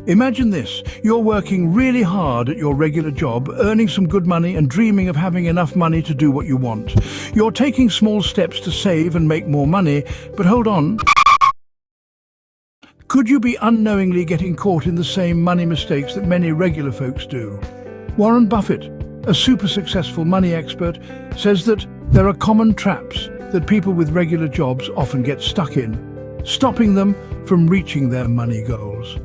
Imagine this, you're working really hard at your regular job, earning some good money and dreaming of having enough money to do what you want. You're taking small steps to save and make more money, but hold on. Could you be unknowingly getting caught in the same money mistakes that many regular folks do? Warren Buffett, a super successful money expert, says that there are common traps that people with regular jobs often get stuck in, stopping them from reaching their money goals.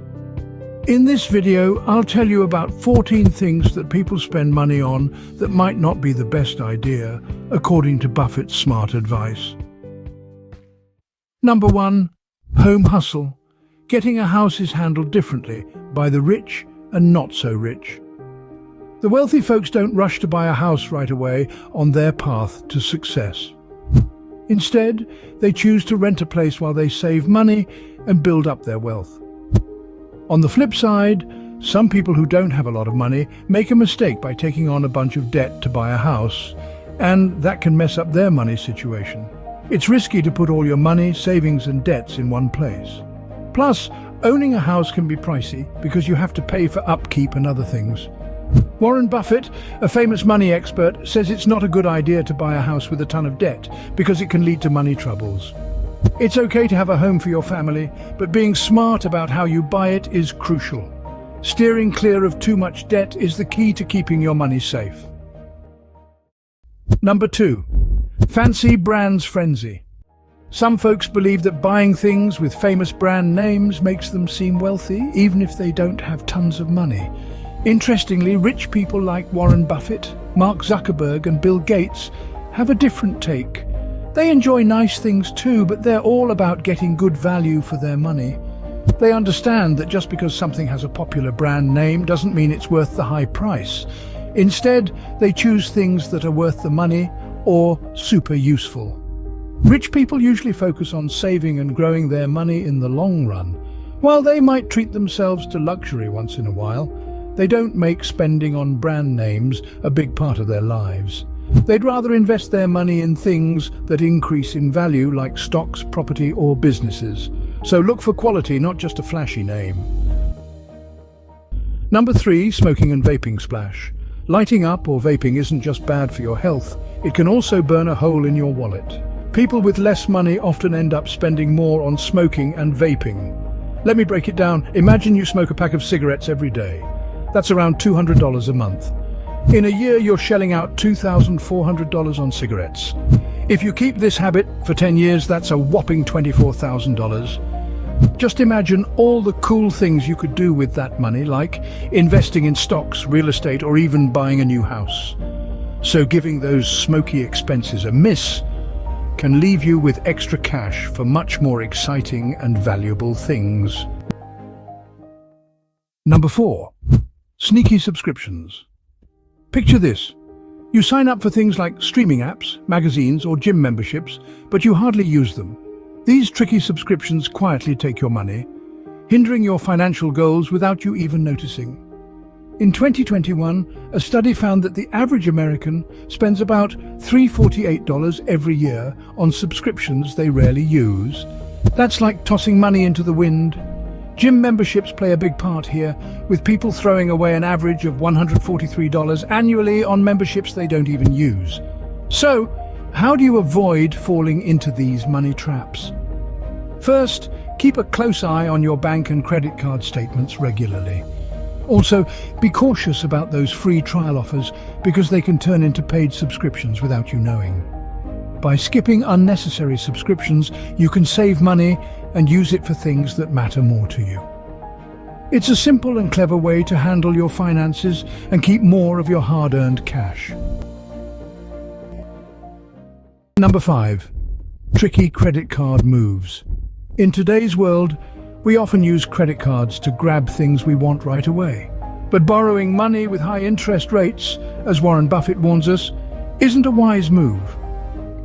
In this video, I'll tell you about 14 things that people spend money on that might not be the best idea, according to Buffett's smart advice. Number 1. Home hustle. Getting a house is handled differently by the rich and not so rich. The wealthy folks don't rush to buy a house right away on their path to success. Instead, they choose to rent a place while they save money and build up their wealth. On the flip side, some people who don't have a lot of money make a mistake by taking on a bunch of debt to buy a house, and that can mess up their money situation. It's risky to put all your money, savings and debts in one place. Plus, owning a house can be pricey because you have to pay for upkeep and other things. Warren Buffett, a famous money expert, says it's not a good idea to buy a house with a ton of debt because it can lead to money troubles. It's okay to have a home for your family, but being smart about how you buy it is crucial. Steering clear of too much debt is the key to keeping your money safe. Number 2. Fancy brands frenzy. Some folks believe that buying things with famous brand names makes them seem wealthy, even if they don't have tons of money. Interestingly, rich people like Warren Buffett, Mark Zuckerberg and Bill Gates have a different take. They enjoy nice things too, but they're all about getting good value for their money. They understand that just because something has a popular brand name doesn't mean it's worth the high price. Instead, they choose things that are worth the money or super useful. Rich people usually focus on saving and growing their money in the long run. While they might treat themselves to luxury once in a while, they don't make spending on brand names a big part of their lives. They'd rather invest their money in things that increase in value like stocks, property or businesses. So look for quality, not just a flashy name. Number 3. Smoking and vaping splash. Lighting up or vaping isn't just bad for your health, it can also burn a hole in your wallet. People with less money often end up spending more on smoking and vaping. Let me break it down. Imagine you smoke a pack of cigarettes every day. That's around $200 a month. In a year, you're shelling out $2,400 on cigarettes. If you keep this habit for 10 years, that's a whopping $24,000. Just imagine all the cool things you could do with that money, like investing in stocks, real estate, or even buying a new house. So giving those smoky expenses a miss can leave you with extra cash for much more exciting and valuable things. Number 4. Sneaky subscriptions. Picture this. You sign up for things like streaming apps, magazines or gym memberships, but you hardly use them. These tricky subscriptions quietly take your money, hindering your financial goals without you even noticing. In 2021, a study found that the average American spends about $348 every year on subscriptions they rarely use. That's like tossing money into the wind. Gym memberships play a big part here, with people throwing away an average of $143 annually on memberships they don't even use. So, how do you avoid falling into these money traps? First, keep a close eye on your bank and credit card statements regularly. Also, be cautious about those free trial offers because they can turn into paid subscriptions without you knowing. By skipping unnecessary subscriptions, you can save money and use it for things that matter more to you. It's a simple and clever way to handle your finances and keep more of your hard-earned cash. Number 5. Tricky credit card moves. In today's world, we often use credit cards to grab things we want right away. But borrowing money with high interest rates, as Warren Buffett warns us, isn't a wise move.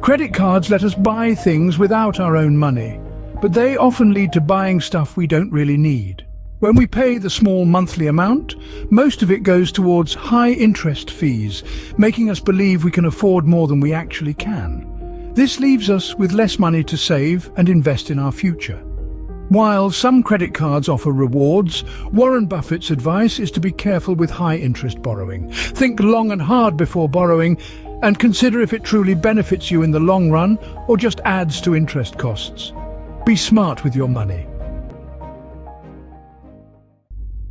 Credit cards let us buy things without our own money, but they often lead to buying stuff we don't really need. When we pay the small monthly amount, most of it goes towards high interest fees, making us believe we can afford more than we actually can. This leaves us with less money to save and invest in our future. While some credit cards offer rewards, Warren Buffett's advice is to be careful with high-interest borrowing. Think long and hard before borrowing, and consider if it truly benefits you in the long run or just adds to interest costs. Be smart with your money.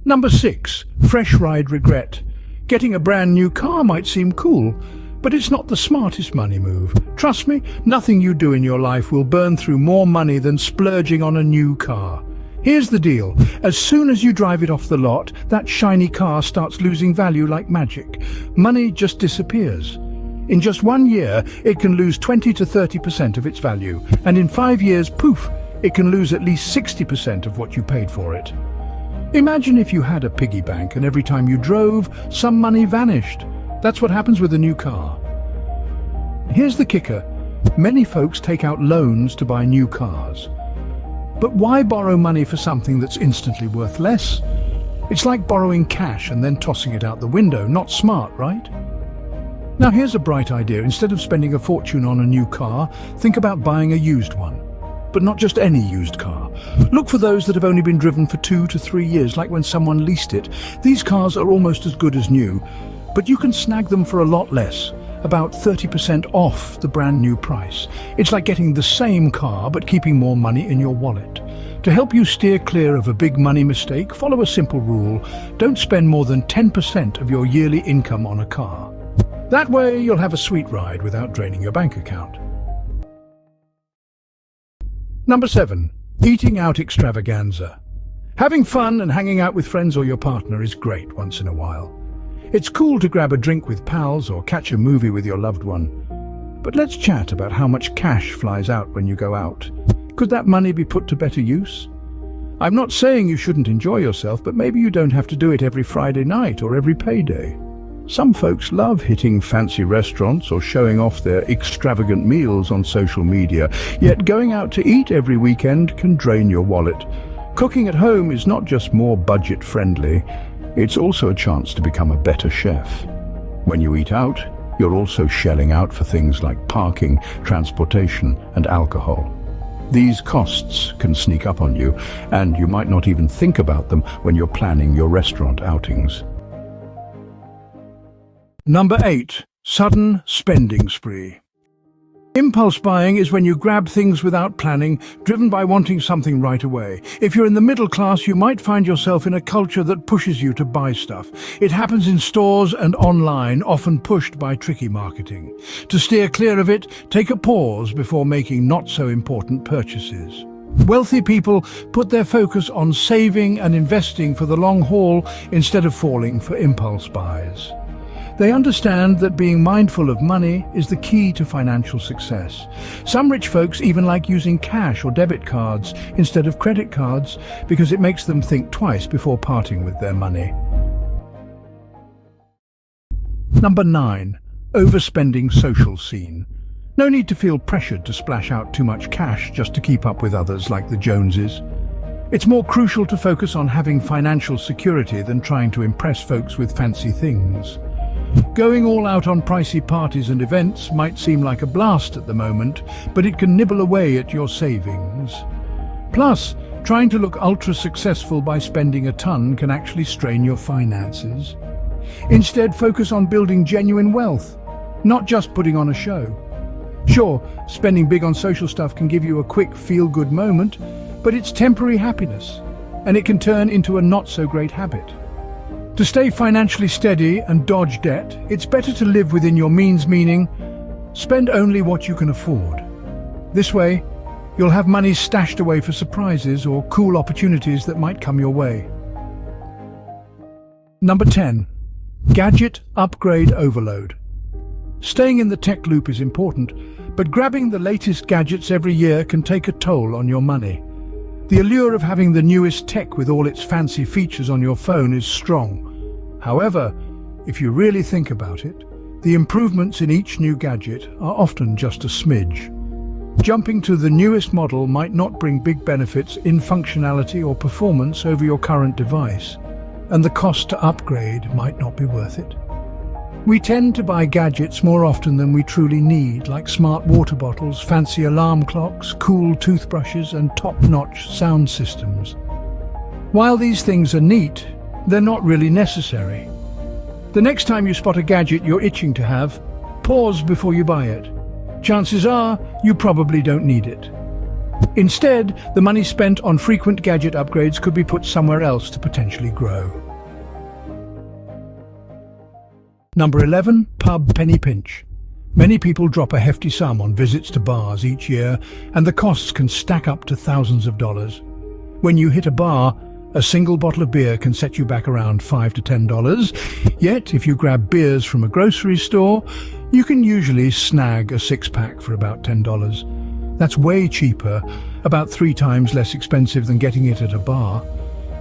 Number 6. Fresh ride regret. Getting a brand new car might seem cool, but it's not the smartest money move. Trust me, nothing you do in your life will burn through more money than splurging on a new car. Here's the deal. As soon as you drive it off the lot, that shiny car starts losing value like magic. Money just disappears. In just 1 year, it can lose 20 to 30% of its value, and in 5 years, poof, it can lose at least 60% of what you paid for it. Imagine if you had a piggy bank and every time you drove, some money vanished. That's what happens with a new car. Here's the kicker. Many folks take out loans to buy new cars. But why borrow money for something that's instantly worth less? It's like borrowing cash and then tossing it out the window. Not smart, right? Now here's a bright idea. Instead of spending a fortune on a new car, think about buying a used one. But not just any used car. Look for those that have only been driven for 2 to 3 years, like when someone leased it. These cars are almost as good as new, but you can snag them for a lot less, about 30% off the brand new price. It's like getting the same car but keeping more money in your wallet. To help you steer clear of a big money mistake, follow a simple rule. Don't spend more than 10% of your yearly income on a car. That way you'll have a sweet ride without draining your bank account. Number 7. Eating out extravaganza. Having fun and hanging out with friends or your partner is great once in a while. It's cool to grab a drink with pals or catch a movie with your loved one. But let's chat about how much cash flies out when you go out. Could that money be put to better use? I'm not saying you shouldn't enjoy yourself, but maybe you don't have to do it every Friday night or every payday. Some folks love hitting fancy restaurants or showing off their extravagant meals on social media, yet going out to eat every weekend can drain your wallet. Cooking at home is not just more budget-friendly, it's also a chance to become a better chef. When you eat out, you're also shelling out for things like parking, transportation, and alcohol. These costs can sneak up on you, and you might not even think about them when you're planning your restaurant outings. Number 8. Sudden spending spree. Impulse buying is when you grab things without planning, driven by wanting something right away. If you're in the middle class, you might find yourself in a culture that pushes you to buy stuff. It happens in stores and online, often pushed by tricky marketing. To steer clear of it, take a pause before making not-so-important purchases. Wealthy people put their focus on saving and investing for the long haul instead of falling for impulse buys. They understand that being mindful of money is the key to financial success. Some rich folks even like using cash or debit cards instead of credit cards because it makes them think twice before parting with their money. Number 9. Overspending social scene. No need to feel pressured to splash out too much cash just to keep up with others like the Joneses. It's more crucial to focus on having financial security than trying to impress folks with fancy things. Going all out on pricey parties and events might seem like a blast at the moment, but it can nibble away at your savings. Plus, trying to look ultra-successful by spending a ton can actually strain your finances. Instead, focus on building genuine wealth, not just putting on a show. Sure, spending big on social stuff can give you a quick feel-good moment, but it's temporary happiness, and it can turn into a not-so-great habit. To stay financially steady and dodge debt, it's better to live within your means, meaning spend only what you can afford. This way, you'll have money stashed away for surprises or cool opportunities that might come your way. Number 10. Gadget upgrade overload. Staying in the tech loop is important, but grabbing the latest gadgets every year can take a toll on your money. The allure of having the newest tech with all its fancy features on your phone is strong. However, if you really think about it, the improvements in each new gadget are often just a smidge. Jumping to the newest model might not bring big benefits in functionality or performance over your current device, and the cost to upgrade might not be worth it. We tend to buy gadgets more often than we truly need, like smart water bottles, fancy alarm clocks, cool toothbrushes, and top-notch sound systems. While these things are neat, they're not really necessary. The next time you spot a gadget you're itching to have, pause before you buy it. Chances are, you probably don't need it. Instead, the money spent on frequent gadget upgrades could be put somewhere else to potentially grow. Number 11, pub penny pinch. Many people drop a hefty sum on visits to bars each year, and the costs can stack up to thousands of dollars. When you hit a bar, a single bottle of beer can set you back around $5 to $10. Yet, if you grab beers from a grocery store, you can usually snag a six-pack for about $10. That's way cheaper, about 3 times less expensive than getting it at a bar.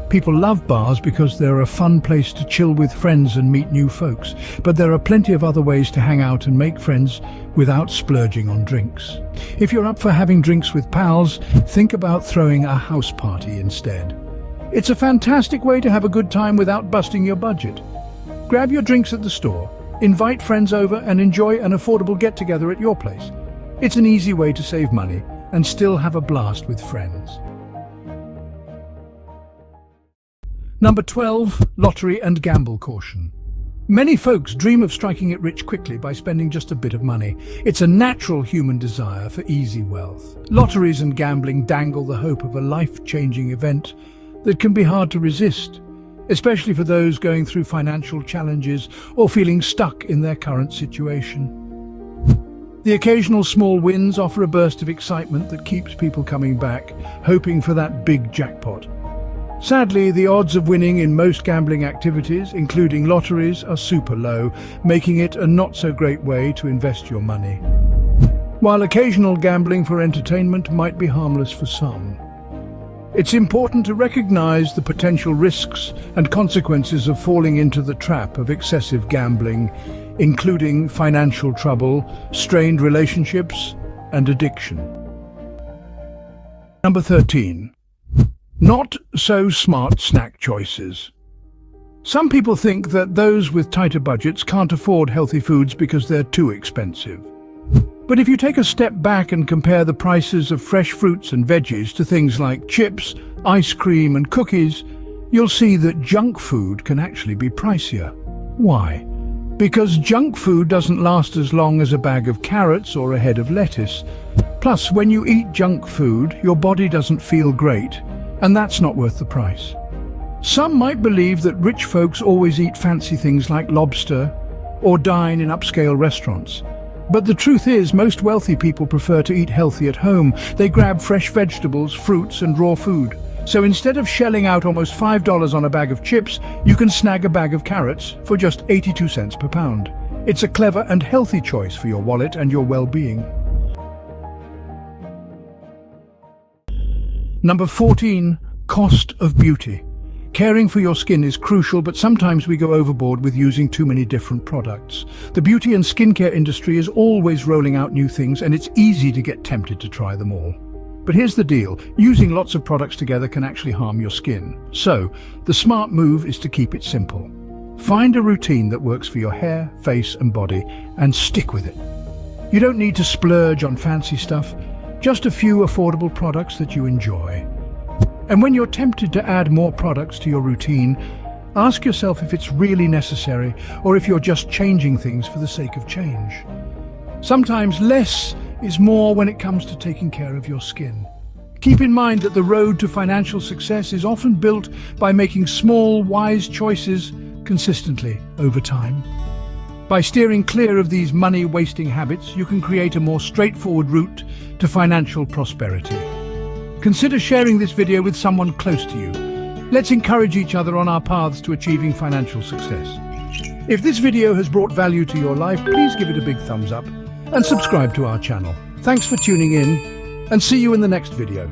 People love bars because they're a fun place to chill with friends and meet new folks, but there are plenty of other ways to hang out and make friends without splurging on drinks. If you're up for having drinks with pals, think about throwing a house party instead. It's a fantastic way to have a good time without busting your budget. Grab your drinks at the store, invite friends over, and enjoy an affordable get-together at your place. It's an easy way to save money and still have a blast with friends. Number 12, lottery and gamble caution. Many folks dream of striking it rich quickly by spending just a bit of money. It's a natural human desire for easy wealth. Lotteries and gambling dangle the hope of a life-changing event that can be hard to resist, especially for those going through financial challenges or feeling stuck in their current situation. The occasional small wins offer a burst of excitement that keeps people coming back, hoping for that big jackpot. Sadly, the odds of winning in most gambling activities, including lotteries, are super low, making it a not-so-great way to invest your money. While occasional gambling for entertainment might be harmless for some, it's important to recognize the potential risks and consequences of falling into the trap of excessive gambling, including financial trouble, strained relationships, and addiction. Number 13. Not so smart snack choices. Some people think that those with tighter budgets can't afford healthy foods because they're too expensive. But if you take a step back and compare the prices of fresh fruits and veggies to things like chips, ice cream, and cookies, you'll see that junk food can actually be pricier. Why? Because junk food doesn't last as long as a bag of carrots or a head of lettuce. Plus, when you eat junk food, your body doesn't feel great, and that's not worth the price. Some might believe that rich folks always eat fancy things like lobster or dine in upscale restaurants. But the truth is, most wealthy people prefer to eat healthy at home. They grab fresh vegetables, fruits, and raw food. So instead of shelling out almost $5 on a bag of chips, you can snag a bag of carrots for just 82 cents per pound. It's a clever and healthy choice for your wallet and your well-being. Number 14, cost of beauty. Caring for your skin is crucial, but sometimes we go overboard with using too many different products. The beauty and skincare industry is always rolling out new things, and it's easy to get tempted to try them all. But here's the deal, using lots of products together can actually harm your skin. So, the smart move is to keep it simple. Find a routine that works for your hair, face, and body, and stick with it. You don't need to splurge on fancy stuff, just a few affordable products that you enjoy. And when you're tempted to add more products to your routine, ask yourself if it's really necessary or if you're just changing things for the sake of change. Sometimes less is more when it comes to taking care of your skin. Keep in mind that the road to financial success is often built by making small, wise choices consistently over time. By steering clear of these money-wasting habits, you can create a more straightforward route to financial prosperity. Consider sharing this video with someone close to you. Let's encourage each other on our paths to achieving financial success. If this video has brought value to your life, please give it a big thumbs up and subscribe to our channel. Thanks for tuning in, and see you in the next video.